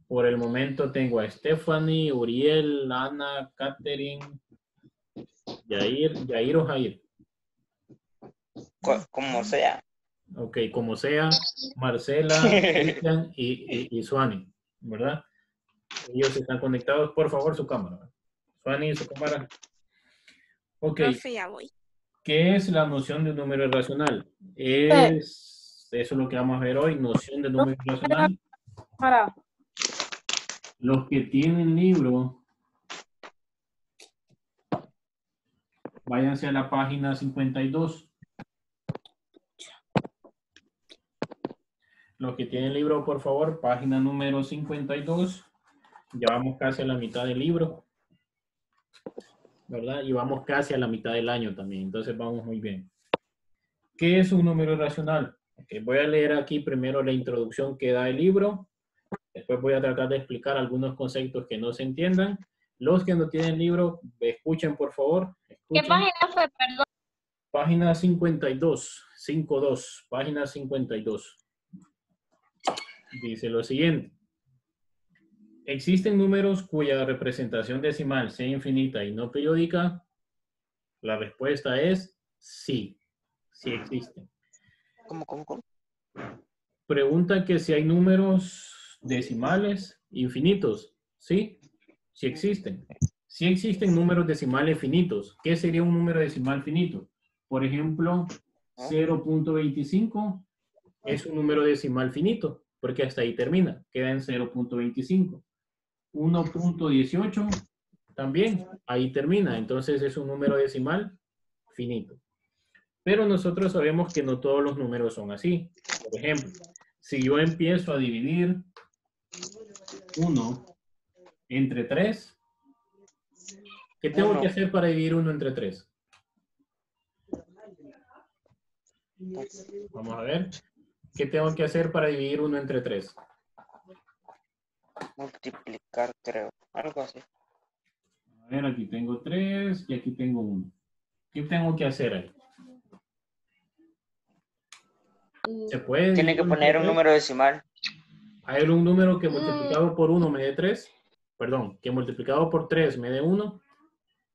Por el momento tengo a Stephanie, Uriel, Ana, Catherine, Yair o Jair. Como sea. Ok, como sea, Marcela, Cristian y Suani, ¿verdad? Ellos están conectados. Por favor, su cámara. Suani, su cámara. Ok. Profe, ya voy. ¿Qué es la noción de un número irracional? Eso es lo que vamos a ver hoy, noción de número irracional. Los que tienen libro, váyanse a la página 52. Los que tienen libro, por favor, página número 52. Ya vamos casi a la mitad del libro, ¿verdad? Y vamos casi a la mitad del año también, entonces vamos muy bien. ¿Qué es un número irracional? Okay, voy a leer aquí primero la introducción que da el libro. Después voy a tratar de explicar algunos conceptos que no se entiendan. Los que no tienen libro, escuchen por favor. Escuchen. ¿Qué página fue, perdón? Página 52, 52, página 52. Dice lo siguiente. ¿Existen números cuya representación decimal sea infinita y no periódica? La respuesta es sí, sí existen. ¿Cómo? Pregunta que si hay números decimales infinitos. ¿Sí? Sí existen. Sí existen números decimales finitos. ¿Qué sería un número decimal finito? Por ejemplo, 0.25 es un número decimal finito, porque hasta ahí termina, queda en 0.25. 1.18 también, ahí termina, entonces es un número decimal finito. Pero nosotros sabemos que no todos los números son así. Por ejemplo, si yo empiezo a dividir 1 entre 3, ¿qué tengo que hacer para dividir 1 entre 3? Vamos a ver. ¿Qué tengo que hacer para dividir 1 entre 3? Multiplicar, creo. Algo así. A ver, aquí tengo 3 y aquí tengo 1. ¿Qué tengo que hacer ahí? ¿Se puede? Tiene que poner un número decimal. ¿Hay un número que multiplicado por 1 me dé 3? Perdón, que multiplicado por 3 me dé 1.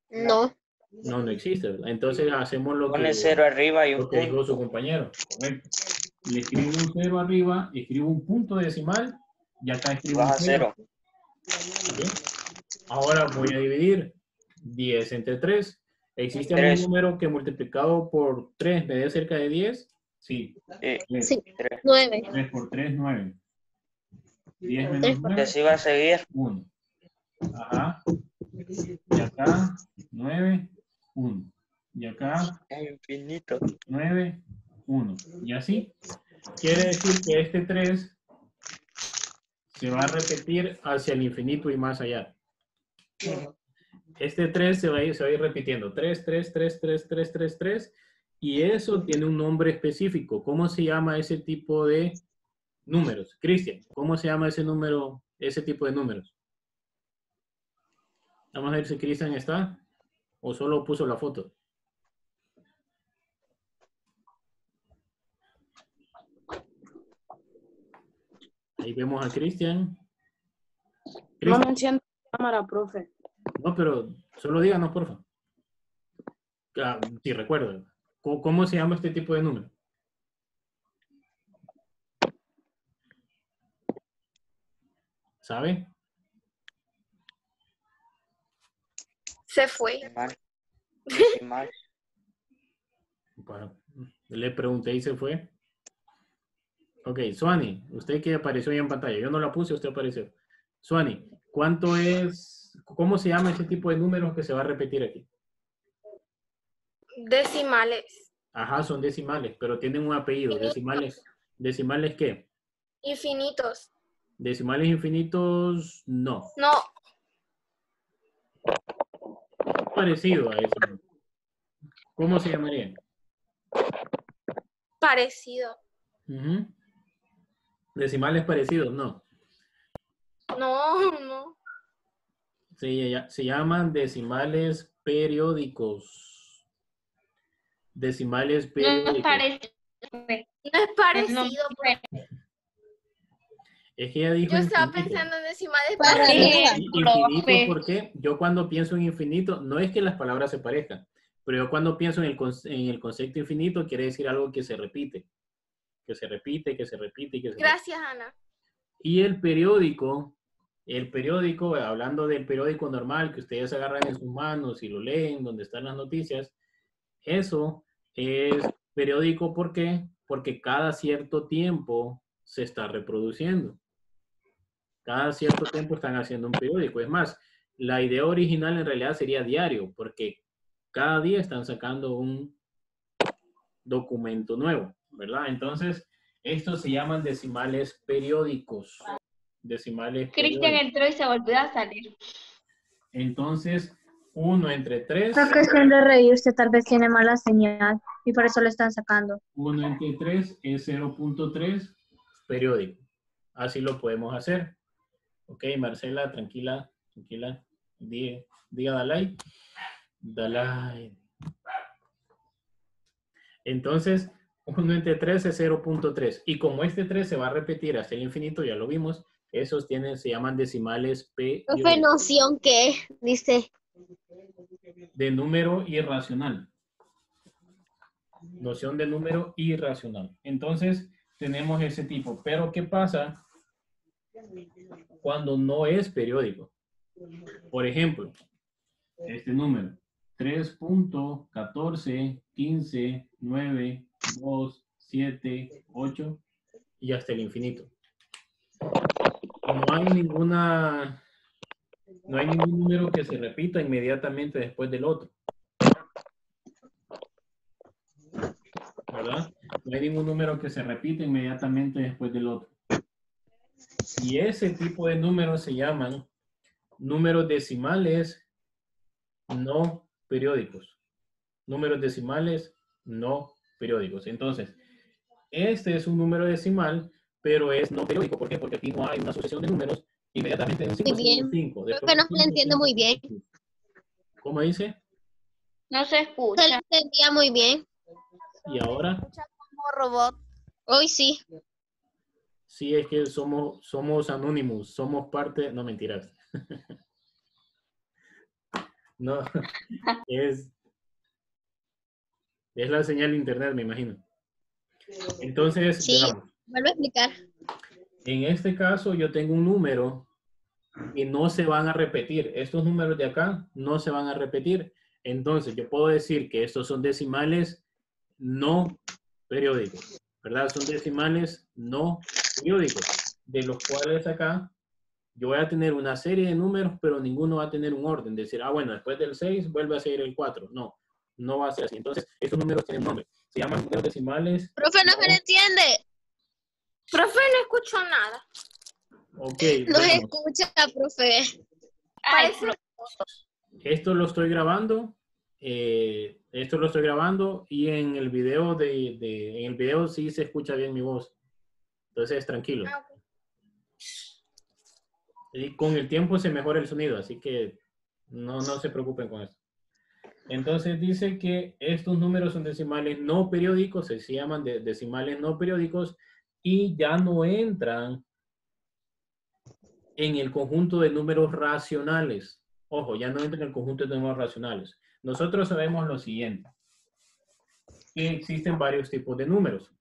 No. No existe, ¿verdad? Entonces hacemos lo Pone que, 0 arriba y un lo que dijo su punto. compañero. Correcto. Le escribo un 0 arriba, escribo un punto decimal y acá escribo un Baja 0. 0. ¿Okay? Ahora voy a dividir 10 entre 3. ¿Existe algún 3. número que multiplicado por 3 me dé cerca de 10? Sí. Sí, 3. 9. 3 por 3, 9. 10 menos 3 por 9. Así va a seguir. 1. Ajá. Y acá, 9, 1. Y acá, Es infinito. 9, 1. Y así. Quiere decir que este 3 se va a repetir hacia el infinito y más allá. Este 3 se va a ir repitiendo. 3, 3, 3, 3, 3, 3, 3. Y eso tiene un nombre específico. ¿Cómo se llama ese tipo de números? Cristian, ¿cómo se llama ese número, ese tipo de números? Vamos a ver si Cristian está o solo puso la foto. Ahí vemos a Cristian. No me enciendo la cámara, profe. No, pero solo díganos, por favor. Si recuerdan. ¿Cómo se llama este tipo de número? ¿Sabe? Se fue. Decimal. Bueno, le pregunté y se fue. Ok, Suani, usted que apareció ahí en pantalla. Yo no la puse, usted apareció. Suani, ¿cuánto es? ¿Cómo se llama ese tipo de números que se va a repetir aquí? Decimales. Ajá, son decimales, pero tienen un apellido. ¿Decimales? ¿Decimales qué? Infinitos. ¿Decimales infinitos? No. No. Parecido a eso. ¿Cómo se llamaría? Parecido. Decimales parecidos, no. No. Se llaman decimales periódicos. Decimales periódicos. No es parecido. No es parecido. Es que ella dijo Yo estaba infinito. pensando en decimales Para perfectas. Infinito, profe. porque yo cuando pienso en infinito, no es que las palabras se parezcan, pero yo cuando pienso en el concepto infinito, quiere decir algo que se repite. Que se repite, que se repite, que se repite. Gracias, Ana. Y el periódico, hablando del periódico normal que ustedes agarran en sus manos y lo leen, donde están las noticias, eso es periódico, ¿por qué? Porque cada cierto tiempo se está reproduciendo. Cada cierto tiempo están haciendo un periódico. Es más, la idea original en realidad sería diario, porque cada día están sacando un documento nuevo, ¿verdad? Entonces, estos se llaman decimales periódicos. Decimales Cristian periódicos. entró y se volvió a salir. Entonces, 1 entre 3, No cuestión de reírse, tal vez tiene mala señal y por eso lo están sacando. 1 entre 3 es 0.3 periódico. Así lo podemos hacer. Ok, Marcela, tranquila, tranquila. Diga Dalai. Dalai. Entonces, 1 entre 3 es 0.3. Y como este 3 se va a repetir hasta el infinito, ya lo vimos, esos se llaman decimales Profe, periódicos. noción que dice. De número irracional. Noción de número irracional. Entonces, tenemos ese tipo. Pero, ¿qué pasa cuando no es periódico? Por ejemplo, este número. 3.14159278 y hasta el infinito. No hay ningún número que se repita inmediatamente después del otro. ¿Verdad? No hay ningún número que se repita inmediatamente después del otro. Y ese tipo de números se llaman números decimales no periódicos. Números decimales no periódicos. Entonces, este es un número decimal, pero es no periódico. ¿Por qué? Porque aquí no hay una sucesión de números inmediatamente en un 5. Muy bien. 5. Creo que no lo entiendo muy bien. ¿Cómo dice? No se Se lo escucha. entendía muy bien. Y ahora, Como robot. Hoy sí. sí, es que somos anónimos, somos parte, no mentiras. No, es la señal de internet, me imagino. Entonces, Sí. veamos. Vuelvo a explicar. En este caso, yo tengo un número y no se van a repetir. Estos números de acá no se van a repetir. Entonces, yo puedo decir que estos son decimales no periódicos, ¿verdad? Son decimales no periódicos, de los cuales acá yo voy a tener una serie de números, pero ninguno va a tener un orden. Decir, bueno, después del 6 vuelve a ser el 4. No, no va a ser así. Entonces, estos números tienen nombre. Se llaman números decimales. Profe, no se le entiende. Profe, no escucho nada. Ok, No se bueno, escucha, profe. Ay, Parece esto lo estoy grabando. Esto lo estoy grabando y en el video en el video sí se escucha bien mi voz. Entonces, tranquilo. Ah, ok. Y con el tiempo se mejora el sonido, así que no se preocupen con eso. Entonces dice que estos números son decimales no periódicos, se llaman decimales no periódicos y ya no entran en el conjunto de números racionales. Ojo, ya no entran en el conjunto de números racionales. Nosotros sabemos lo siguiente, que existen varios tipos de números.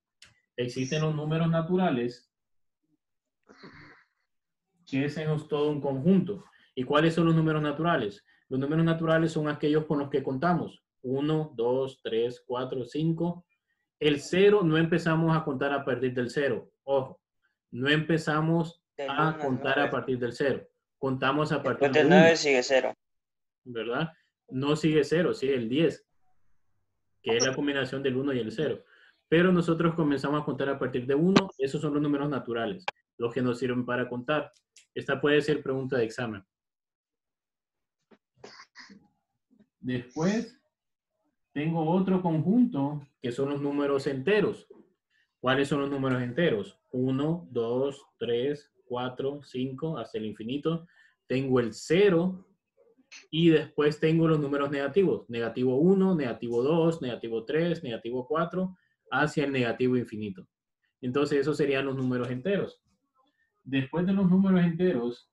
Existen los números naturales, que es todo un conjunto. ¿Y cuáles son los números naturales? Los números naturales son aquellos con los que contamos. 1, 2, 3, 4, 5. El 0 no empezamos a contar a partir del 0. Ojo, no empezamos Del a 1 al contar a 9. partir del 0. Contamos a partir Después del del 9 1, sigue 0. ¿verdad? No sigue 0, sigue el 10, que es la combinación del 1 y el 0. Pero nosotros comenzamos a contar a partir de 1. Esos son los números naturales, los que nos sirven para contar. Esta puede ser pregunta de examen. Después, tengo otro conjunto que son los números enteros. ¿Cuáles son los números enteros? 1, 2, 3, 4, 5, hasta el infinito. Tengo el 0 y después tengo los números negativos. Negativo 1, negativo 2, negativo 3, negativo 4, hacia el negativo infinito. Entonces, esos serían los números enteros. después de los números enteros,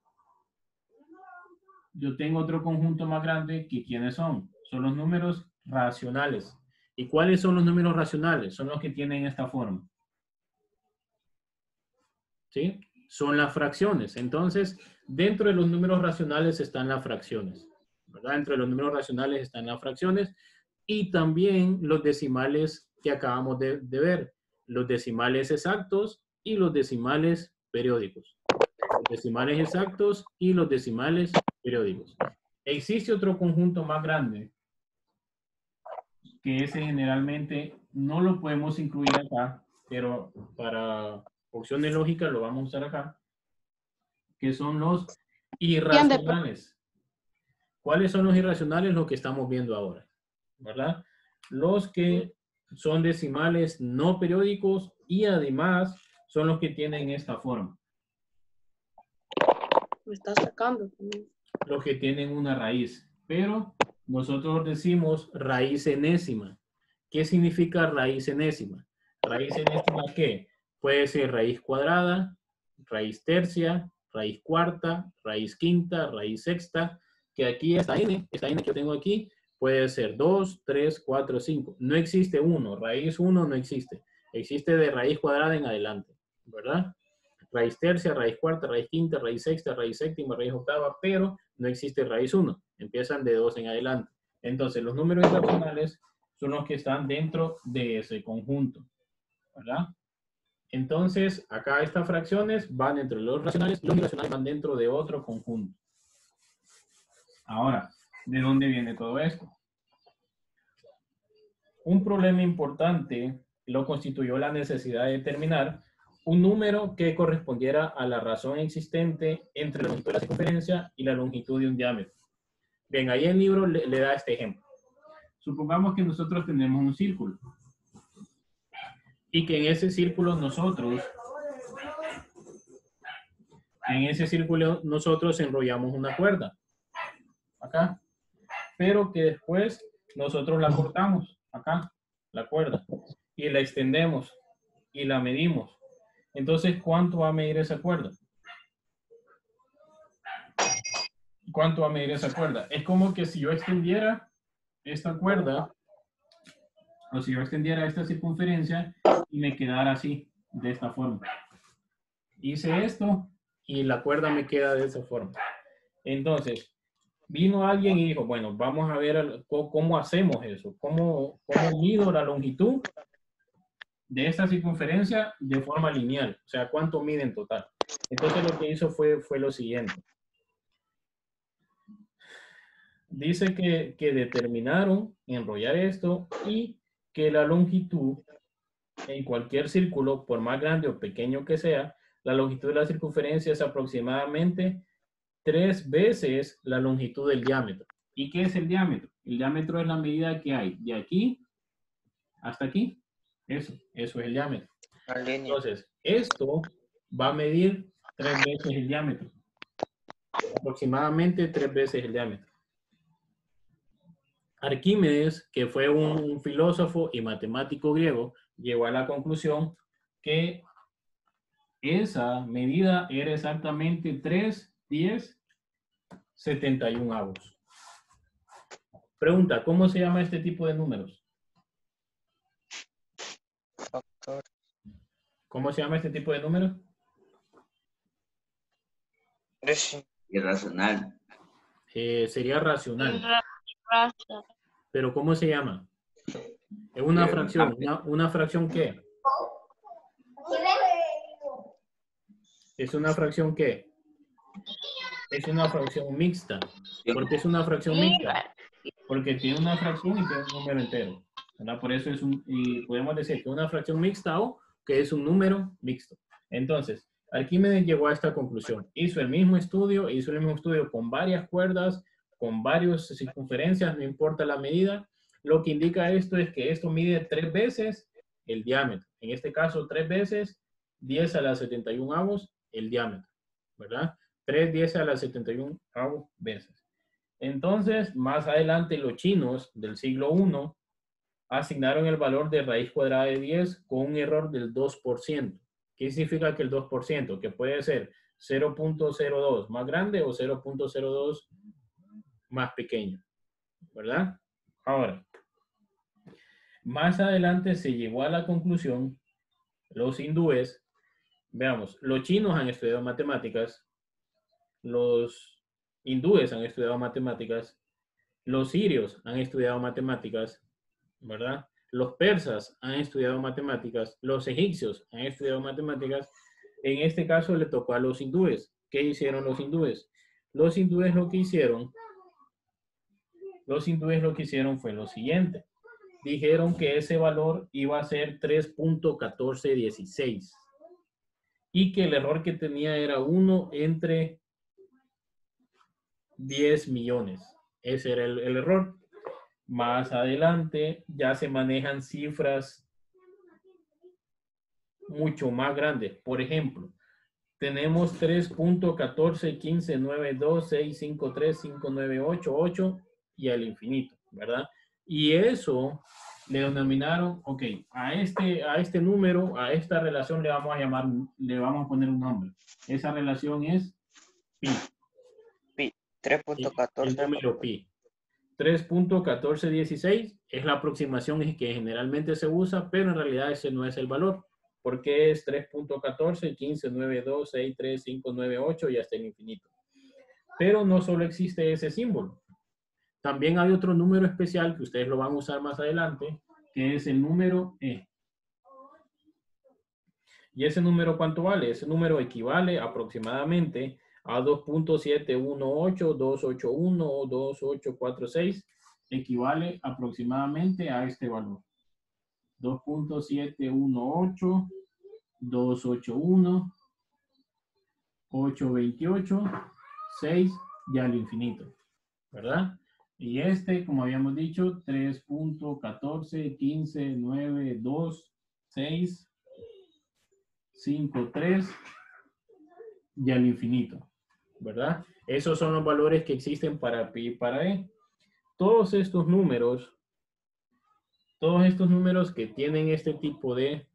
yo tengo otro conjunto más grande que ¿quiénes son? Son los números racionales. ¿Y cuáles son los números racionales? Son los que tienen esta forma. ¿Sí? Son las fracciones. Entonces, dentro de los números racionales están las fracciones, ¿verdad? Dentro de los números racionales están las fracciones y también los decimales que acabamos de ver. Los decimales exactos y los decimales periódicos. Los decimales exactos y los decimales periódicos. Existe otro conjunto más grande que ese generalmente no lo podemos incluir acá, pero para opciones lógicas lo vamos a usar acá, que son los irracionales. ¿Cuáles son los irracionales? Lo que estamos viendo ahora, ¿verdad? Los que son decimales no periódicos y además son los que tienen esta forma. Me está sacando. Los que tienen una raíz, pero nosotros decimos raíz enésima. ¿Qué significa raíz enésima? Raíz enésima, ¿qué? Puede ser raíz cuadrada, raíz tercia, raíz cuarta, raíz quinta, raíz sexta, que aquí esta n que yo tengo aquí, puede ser 2, 3, 4, 5. No existe 1, raíz 1 no existe. Existe de raíz cuadrada en adelante, ¿verdad? Raíz tercia, raíz cuarta, raíz quinta, raíz sexta, raíz séptima, raíz octava, pero no existe raíz 1. Empiezan de 2 en adelante. Entonces, los números irracionales son los que están dentro de ese conjunto, ¿verdad? Entonces, acá estas fracciones van dentro de los racionales, los irracionales van dentro de otro conjunto. Ahora, ¿de dónde viene todo esto? Un problema importante lo constituyó la necesidad de determinar un número que correspondiera a la razón existente entre la longitud de la circunferencia y la longitud de un diámetro. Bien, ahí el libro le da este ejemplo. Supongamos que nosotros tenemos un círculo y que en ese círculo nosotros enrollamos una cuerda acá, pero que después nosotros la cortamos acá, la cuerda, y la extendemos y la medimos. Entonces, ¿cuánto va a medir esa cuerda? ¿Cuánto va a medir esa cuerda? Es como que si yo extendiera esta cuerda, o si yo extendiera esta circunferencia y me quedara así, de esta forma. Hice esto y la cuerda me queda de esa forma. Entonces, vino alguien y dijo, bueno, vamos a ver cómo hacemos eso, cómo mido la longitud de esta circunferencia de forma lineal, o sea, cuánto mide en total. Entonces lo que hizo fue lo siguiente. Dice que determinaron enrollar esto y que la longitud en cualquier círculo, por más grande o pequeño que sea, la longitud de la circunferencia es aproximadamente 3 veces la longitud del diámetro. ¿Y qué es el diámetro? El diámetro es la medida que hay de aquí hasta aquí. Eso es el diámetro. Entonces, esto va a medir 3 veces el diámetro. Aproximadamente 3 veces el diámetro. Arquímedes, que fue un filósofo y matemático griego, llegó a la conclusión que esa medida era exactamente 3/1071. Pregunta, ¿cómo se llama este tipo de números? ¿Cómo se llama este tipo de números? Irracional. Sería racional. Pero ¿cómo se llama? Es una fracción. ¿Una fracción qué? ¿Es una fracción qué? Es una fracción mixta. ¿Por qué es una fracción mixta? Porque tiene una fracción y tiene un número entero, ¿verdad? Por eso es y podemos decir que es una fracción mixta o que es un número mixto. Entonces, Arquímedes llegó a esta conclusión. Hizo el mismo estudio con varias cuerdas, con varias circunferencias, no importa la medida. Lo que indica esto es que esto mide 3 veces el diámetro. En este caso, 3 veces 10⁻71 el diámetro, ¿verdad? 3/10⁻71 veces. Entonces, más adelante, los chinos del siglo I asignaron el valor de raíz cuadrada de 10 con un error del 2%. ¿Qué significa que el 2%? Que puede ser 0.02 más grande o 0.02 más pequeño, ¿verdad? Ahora, más adelante se llegó a la conclusión, los hindúes, veamos, los chinos han estudiado matemáticas, los hindúes han estudiado matemáticas, los sirios han estudiado matemáticas, ¿verdad? Los persas han estudiado matemáticas, los egipcios han estudiado matemáticas. En este caso le tocó a los hindúes. ¿Qué hicieron los hindúes? Los hindúes lo que hicieron fue lo siguiente. Dijeron que ese valor iba a ser 3.1416 y que el error que tenía era 1 entre 10 millones. Ese era el error. Más adelante ya se manejan cifras mucho más grandes. Por ejemplo, tenemos 3.141592653598 y al infinito, ¿verdad? Y eso le denominaron, ok, a este número, a esta relación le vamos a poner un nombre. Esa relación es pi. Pi. El 3.14. número pi. 3.1416 es la aproximación que generalmente se usa, pero en realidad ese no es el valor, porque es 3.141592633598 y hasta el infinito. Pero no solo existe ese símbolo. También hay otro número especial que ustedes lo van a usar más adelante, que es el número E. ¿Y ese número cuánto vale? Ese número equivale aproximadamente a 2.718, 281 o 2846, equivale aproximadamente a este valor. 2.718, 281, 828, 6 y al infinito, ¿verdad? Y este, como habíamos dicho, 3.1415926353 y al infinito, ¿verdad? Esos son los valores que existen para pi y para e. Todos estos números que tienen este tipo de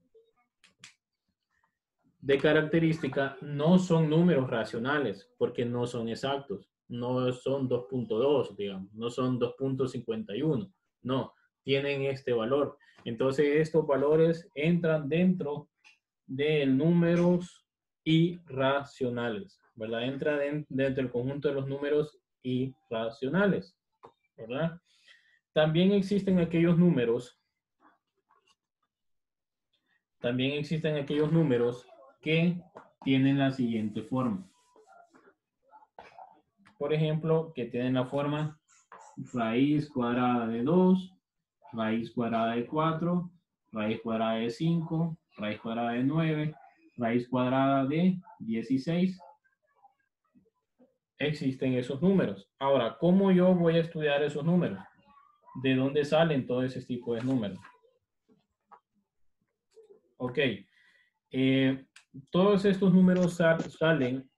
característica no son números racionales porque no son exactos. No son 2.2, digamos, no son 2.51, no, tienen este valor. Entonces estos valores entran dentro de números irracionales, ¿verdad? Entra dentro del conjunto de los números irracionales, ¿verdad? También existen aquellos números que tienen la siguiente forma. Por ejemplo, que tienen la forma raíz cuadrada de 2, raíz cuadrada de 4, raíz cuadrada de 5, raíz cuadrada de 9, raíz cuadrada de 16. Existen esos números. Ahora, ¿cómo yo voy a estudiar esos números? ¿De dónde salen todo ese tipo de números? Ok. Todos estos números salen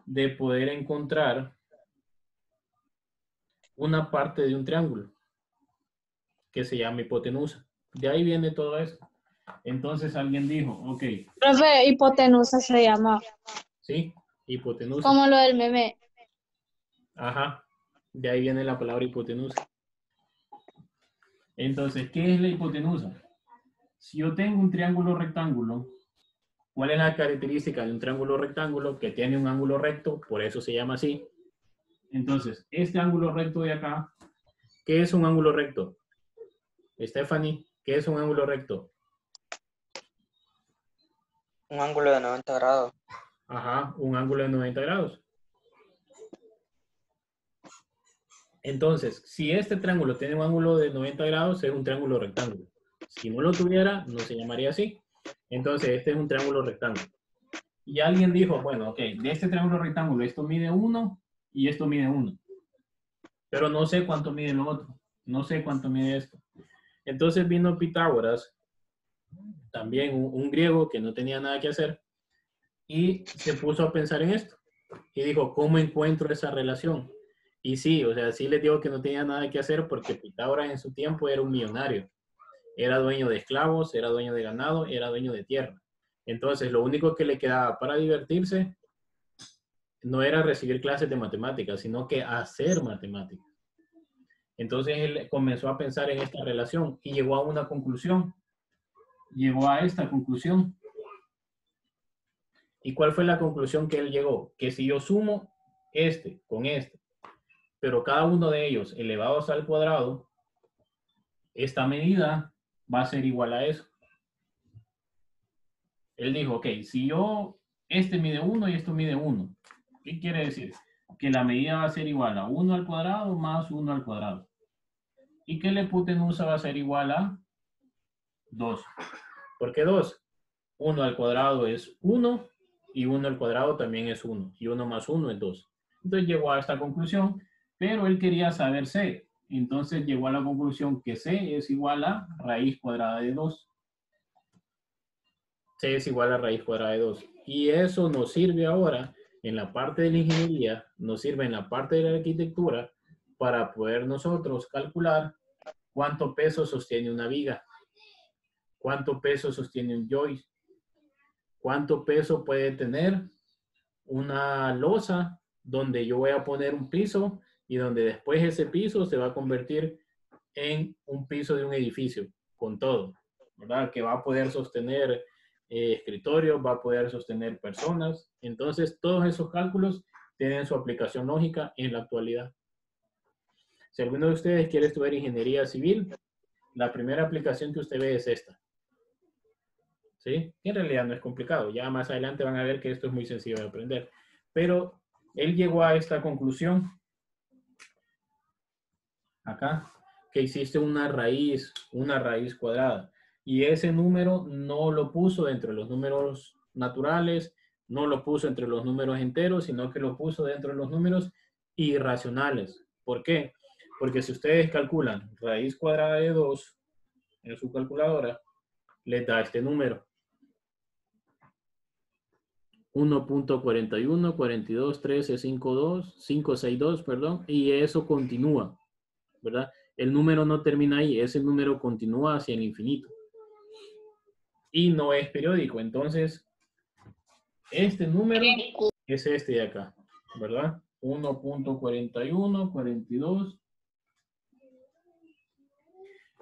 de poder encontrar una parte de un triángulo que se llama hipotenusa. De ahí viene todo esto. Entonces alguien dijo, ok. Profe, hipotenusa se llama. Sí, hipotenusa. Como lo del meme. Ajá, de ahí viene la palabra hipotenusa. Entonces, ¿qué es la hipotenusa? Si yo tengo un triángulo rectángulo, ¿cuál es la característica de un triángulo rectángulo? Que tiene un ángulo recto, por eso se llama así. Entonces, este ángulo recto de acá, ¿qué es un ángulo recto? Stephanie, ¿qué es un ángulo recto? Un ángulo de 90 grados. Ajá, un ángulo de 90 grados. Entonces, si este triángulo tiene un ángulo de 90 grados, es un triángulo rectángulo. Si no lo tuviera, no se llamaría así. Entonces, este es un triángulo rectángulo. Y alguien dijo, bueno, ok, de este triángulo rectángulo, esto mide 1 y esto mide 1. Pero no sé cuánto mide lo otro. No sé cuánto mide esto. Entonces vino Pitágoras, también un griego que no tenía nada que hacer, y se puso a pensar en esto. Y dijo, ¿cómo encuentro esa relación? Y sí, o sea, sí les digo que no tenía nada que hacer porque Pitágoras en su tiempo era un millonario. Era dueño de esclavos, era dueño de ganado, era dueño de tierra. Entonces, lo único que le quedaba para divertirse no era recibir clases de matemáticas, sino que hacer matemáticas. Entonces, él comenzó a pensar en esta relación y llegó a una conclusión. Llegó a esta conclusión. ¿Y cuál fue la conclusión que él llegó? Que si yo sumo este con este, pero cada uno de ellos elevados al cuadrado, esta medida va a ser igual a eso. Él dijo, ok, si yo, este mide 1 y esto mide 1. ¿Qué quiere decir? Que la medida va a ser igual a 1 al cuadrado más 1 al cuadrado. Y que la hipotenusa va a ser igual a 2. ¿Por qué 2? 1 al cuadrado es 1 y 1 al cuadrado también es 1. Y 1 más 1 es 2. Entonces llegó a esta conclusión, pero él quería saber C. Entonces llegó a la conclusión que C es igual a raíz cuadrada de 2. C es igual a raíz cuadrada de 2. Y eso nos sirve ahora en la parte de la ingeniería, nos sirve en la parte de la arquitectura para poder nosotros calcular cuánto peso sostiene una viga, cuánto peso sostiene un joist, cuánto peso puede tener una losa donde yo voy a poner un piso y donde después ese piso se va a convertir en un piso de un edificio con todo, ¿verdad? Que va a poder sostener escritorios, va a poder sostener personas. Entonces, todos esos cálculos tienen su aplicación lógica en la actualidad. Si alguno de ustedes quiere estudiar ingeniería civil, la primera aplicación que usted ve es esta. ¿Sí? En realidad no es complicado. Ya más adelante van a ver que esto es muy sencillo de aprender. Pero él llegó a esta conclusión. Acá. Que existe una raíz cuadrada. Y ese número no lo puso entre los números naturales, no lo puso entre los números enteros, sino que lo puso dentro de los números irracionales. ¿Por qué? Porque si ustedes calculan raíz cuadrada de 2 en su calculadora, les da este número. 1.41, 42, 13, 52, 562, perdón, y eso continúa, ¿verdad? El número no termina ahí, ese número continúa hacia el infinito. Y no es periódico, entonces, este número es este de acá, ¿verdad? 1.41, 42.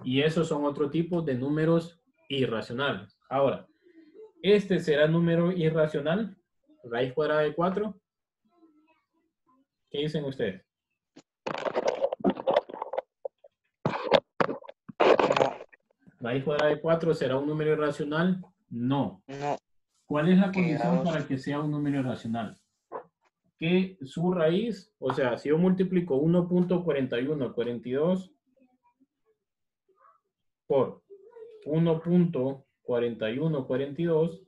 Y esos son otro tipo de números irracionales. Ahora, ¿este será número irracional? Raíz cuadrada de 4. ¿Qué dicen ustedes? No. ¿Raíz cuadrada de 4 será un número irracional? No. No. ¿Cuál es la ¿Qué condición grados? para que sea un número irracional? Que su raíz, o sea, si yo multiplico 1.4142 por 1.4142,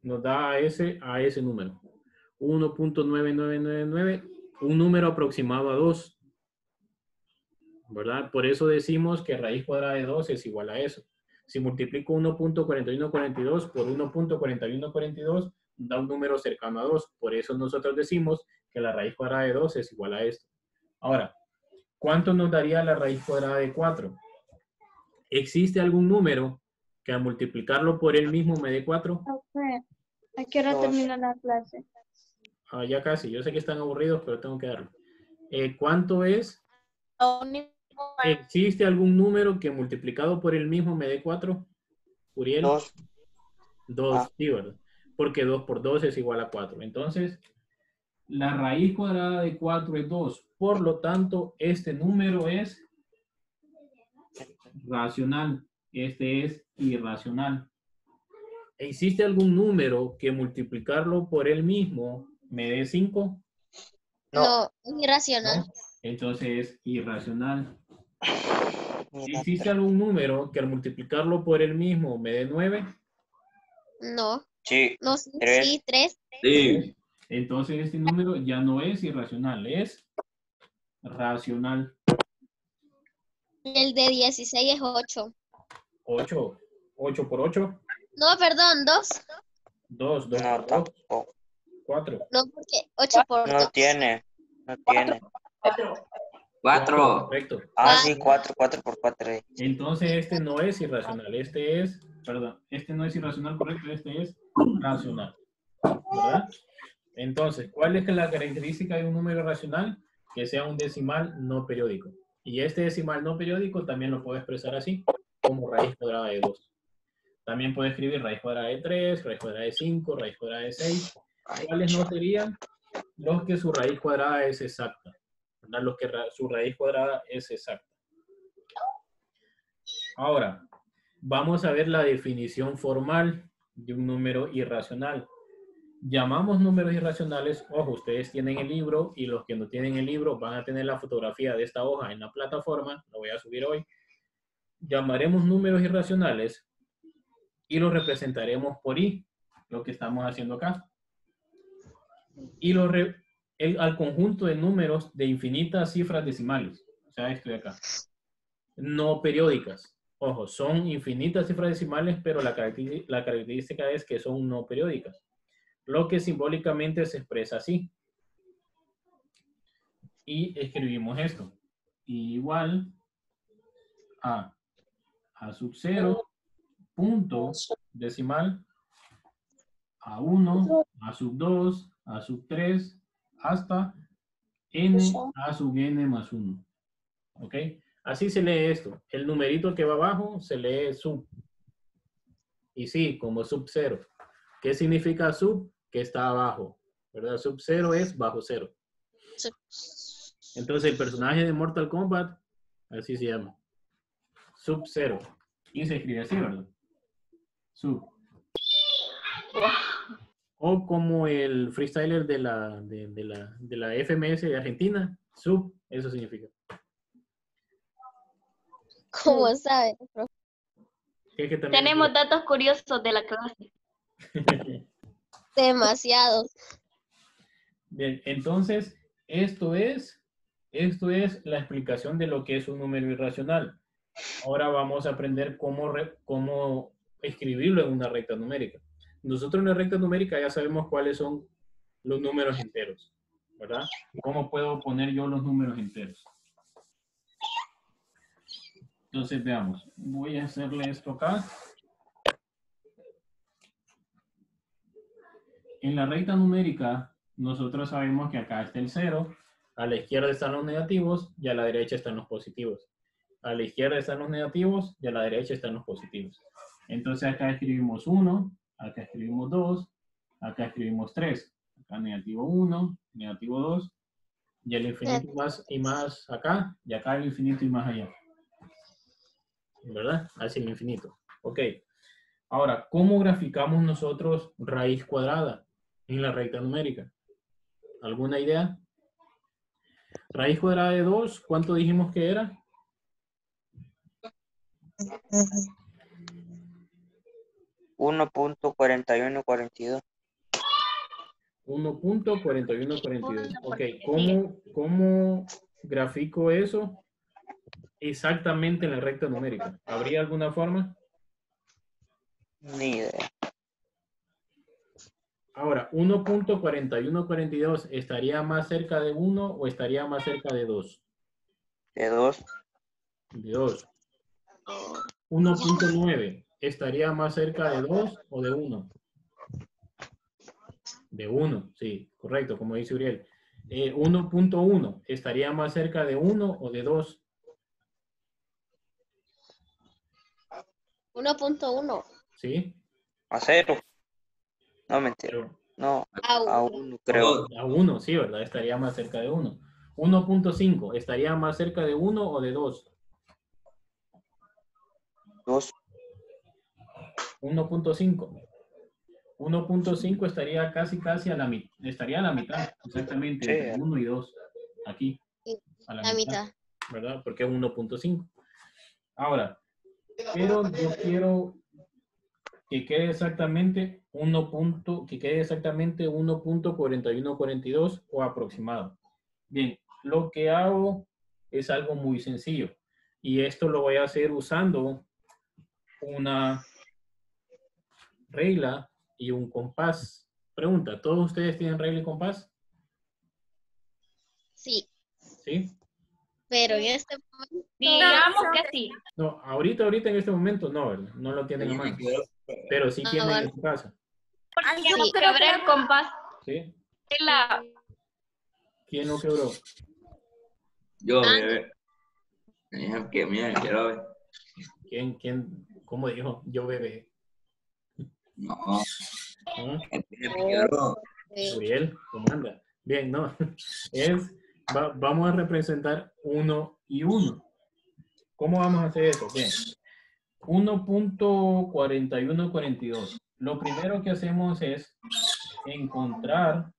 nos da a ese número. 1.9999, un número aproximado a 2. ¿Verdad? Por eso decimos que raíz cuadrada de 2 es igual a eso. Si multiplico 1.4142 por 1.4142, da un número cercano a 2. Por eso nosotros decimos que la raíz cuadrada de 2 es igual a esto. Ahora, ¿cuánto nos daría la raíz cuadrada de 4? ¿Existe algún número que al multiplicarlo por él mismo me dé 4? ¿A qué hora Dos. termina la clase? Ya casi. Yo sé que están aburridos, pero tengo que darlo. ¿Cuánto es? ¿Existe algún número que multiplicado por el mismo me dé 4? Uriel. 2. 2, sí, ¿verdad? Porque 2 por 2 es igual a 4. Entonces, la raíz cuadrada de 4 es 2. Por lo tanto, este número es racional. Este es irracional. ¿Existe algún número que multiplicarlo por él mismo me dé 5? No. irracional. ¿No? Entonces es irracional. Mira, ¿Existe algún número que al multiplicarlo por él mismo me dé 9? No. sí. No, sí, 3. sí, 3. Sí. Entonces este número ya no es irracional, es racional. El de 16 es 8. 8. 8 por 8. No, perdón, 2. 2. 2 No, por 2. tampoco. 4. No, porque 8 por 2. No tiene. No tiene. 4. Correcto. Ah, sí, 4 por 4. Entonces este no es irracional, este es, perdón, este no es irracional, correcto, este es racional, ¿verdad? Entonces, ¿cuál es la característica de un número racional? Que sea un decimal no periódico. Y este decimal no periódico también lo puedo expresar así, como raíz cuadrada de 2. También puedo escribir raíz cuadrada de 3, raíz cuadrada de 5, raíz cuadrada de 6. ¿Cuáles no serían? Los que su raíz cuadrada es exacta, ¿verdad? Los que su raíz cuadrada es exacta. Ahora, vamos a ver la definición formal de un número irracional. Llamamos números irracionales, ojo, ustedes tienen el libro y los que no tienen el libro van a tener la fotografía de esta hoja en la plataforma, lo voy a subir hoy. Llamaremos números irracionales y los representaremos por i, lo que estamos haciendo acá. Y al conjunto de números de infinitas cifras decimales, o sea, esto de acá, no periódicas. Ojo, son infinitas cifras decimales, pero la característica es que son no periódicas. Lo que simbólicamente se expresa así. Y escribimos esto. Igual a sub 0, punto decimal, a 1, a sub 2, a sub 3, hasta n a sub n más 1. ¿Ok? Así se lee esto. El numerito que va abajo se lee sub. Y sí, como sub 0. ¿Qué significa sub? Que está abajo, ¿verdad? Sub 0 es bajo 0. Entonces el personaje de Mortal Kombat, así se llama. Sub 0. Y se escribe así, ¿verdad? Sub. O como el freestyler de la FMS de Argentina, sub, eso significa. ¿Cómo sabe? Es que también Tenemos datos curiosos de la clase. Demasiados. Bien, entonces, esto es la explicación de lo que es un número irracional. Ahora vamos a aprender cómo escribirlo en una recta numérica. Nosotros en la recta numérica ya sabemos cuáles son los números enteros, ¿verdad? ¿Cómo puedo poner yo los números enteros? Entonces, veamos. Voy a hacerle esto acá. En la recta numérica, nosotros sabemos que acá está el 0, a la izquierda están los negativos y a la derecha están los positivos. A la izquierda están los negativos y a la derecha están los positivos. Entonces acá escribimos 1, acá escribimos 2, acá escribimos 3. Acá negativo 1, negativo 2, y el infinito y más acá, y acá el infinito y más allá. ¿Verdad? Hacia el infinito. Ok. Ahora, ¿cómo graficamos nosotros raíz cuadrada en la recta numérica? ¿Alguna idea? Raíz cuadrada de 2, ¿cuánto dijimos que era? 1.4142. 1.4142. Ok, ¿cómo grafico eso exactamente en la recta numérica? ¿Habría alguna forma? Ni idea. Ahora, 1.4142 ¿estaría más cerca de 1 o estaría más cerca de 2? De 2. De 2. 1.9 ¿estaría más cerca de 2 o de 1? De 1, sí, correcto, como dice Uriel. 1.1 ¿estaría más cerca de 1 o de 2? 1.1. ¿Sí? A 0. No, mentira. Pero No, A a 1. 1 creo. a 1, sí, ¿verdad? Estaría más cerca de 1. 1.5 ¿estaría más cerca de 1 o de 2? 2. 1.5. 1.5 estaría casi a la mitad. Estaría a la mitad, exactamente, Sí. entre 1 y 2. Aquí, a La mitad. ¿verdad? Porque es 1.5. Ahora, pero yo quiero que quede exactamente 1.4142 o aproximado. Bien, lo que hago es algo muy sencillo y esto lo voy a hacer usando una regla y un compás. Pregunta, ¿todos ustedes tienen regla y compás? Sí. ¿Sí? Pero en este momento, Digamos que sí. No, ahorita en este momento no, ¿verdad? No lo tienen a mano. Pero sí tienen en su casa. Porque Sí. quebré el compás ¿Sí? de la... ¿Quién lo quebró? Yo, bebé. Que mira, quiero ver. ¿Quién? ¿Cómo dijo? Yo bebé. No, ¿Ah? quiero. Uriel, ¿cómo anda? Bien, no. Vamos a representar 1 y 1. ¿Cómo vamos a hacer eso? Bien. 1.4142. Lo primero que hacemos es encontrar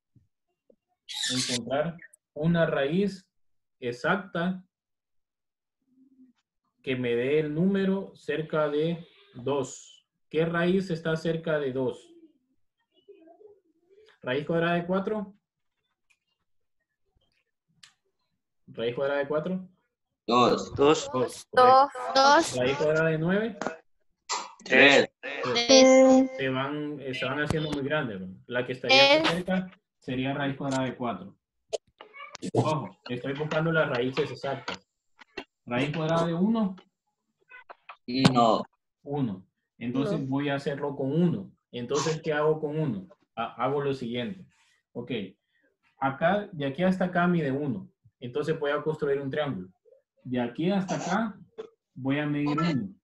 una raíz exacta que me dé el número cerca de 2. ¿Qué raíz está cerca de 2? ¿Raíz cuadrada de 4? ¿Raíz cuadrada de 4? 2, 2, 2. 2. ¿Raíz cuadrada de 9? 3, 3. Se van haciendo muy grandes, ¿no? La que estaría más cerca sería raíz cuadrada de 4. Ojo, estoy buscando las raíces exactas. Raíz cuadrada de 1, no. 1. Entonces voy a hacerlo con 1. Entonces, ¿qué hago con 1? Hago lo siguiente. Ok. Acá, de aquí hasta acá mide 1. Entonces voy a construir un triángulo. De aquí hasta acá voy a medir 1.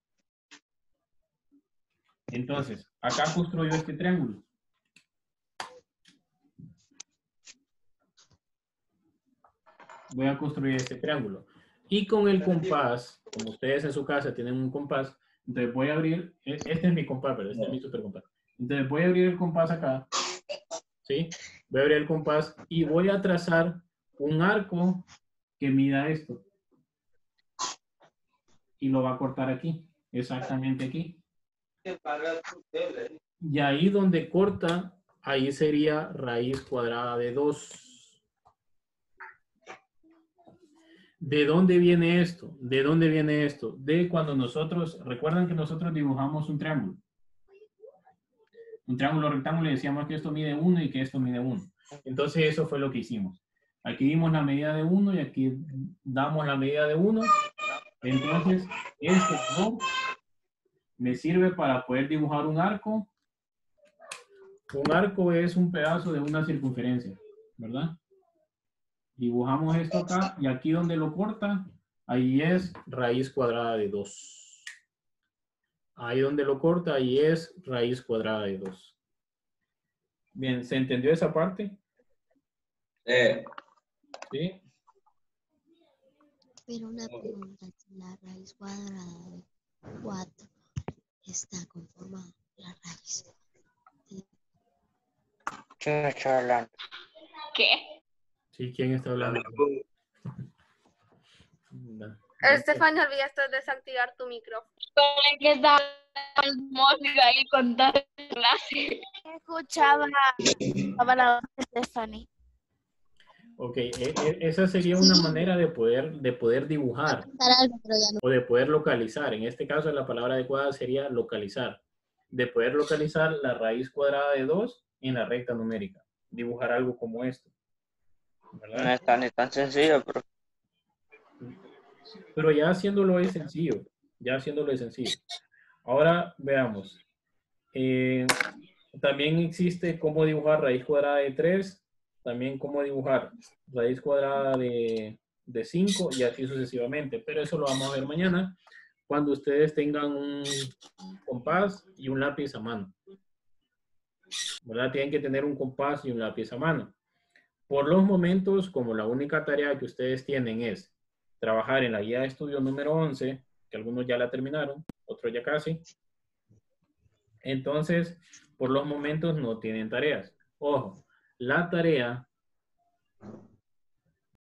Entonces, acá construyo este triángulo. Voy a construir este triángulo. Y con el compás, como ustedes en su casa tienen un compás, entonces voy a abrir, este es mi compás, pero este es mi super compás. Entonces voy a abrir el compás acá, ¿sí? Voy a abrir el compás y voy a trazar un arco que mida esto. Y lo va a cortar aquí, exactamente aquí. Y ahí donde corta, ahí sería raíz cuadrada de 2. ¿De dónde viene esto? ¿De dónde viene esto? De cuando nosotros, recuerdan que nosotros dibujamos un triángulo. Un triángulo rectángulo y decíamos que esto mide 1 y que esto mide 1. Entonces eso fue lo que hicimos. Aquí dimos la medida de 1 y aquí damos la medida de 1. Entonces, esto ¿no? me sirve para poder dibujar un arco. Un arco es un pedazo de una circunferencia, ¿verdad? Dibujamos esto acá y aquí donde lo corta, ahí es raíz cuadrada de 2. Ahí donde lo corta, ahí es raíz cuadrada de 2. Bien, ¿se entendió esa parte? ¿Sí? Pero una pregunta, si la raíz cuadrada de 4 está conformada la raíz. ¿quién está hablando? ¿Qué? Sí, ¿quién está hablando? No. Estefania, olvidaste de desactivar tu micrófono. Con el que estaba el música ahí contando clase. Escuchaba la voz de Stephanie. Ok, esa sería una manera de poder dibujar Algo, pero ya no. o de poder localizar. En este caso, la palabra adecuada sería localizar. De poder localizar la raíz cuadrada de 2 en la recta numérica. Dibujar algo como esto. ¿Verdad? No está ni tan sencillo, pero Pero ya haciéndolo es sencillo. Ya haciéndolo es sencillo. Ahora veamos. También existe cómo dibujar raíz cuadrada de 3. También cómo dibujar raíz cuadrada de 5 y así sucesivamente. Pero eso lo vamos a ver mañana cuando ustedes tengan un compás y un lápiz a mano. ¿Verdad? Tienen que tener un compás y un lápiz a mano. Por los momentos, como la única tarea que ustedes tienen es trabajar en la guía de estudio número 11, que algunos ya la terminaron, otros ya casi. Entonces, por los momentos no tienen tareas. Ojo, la tarea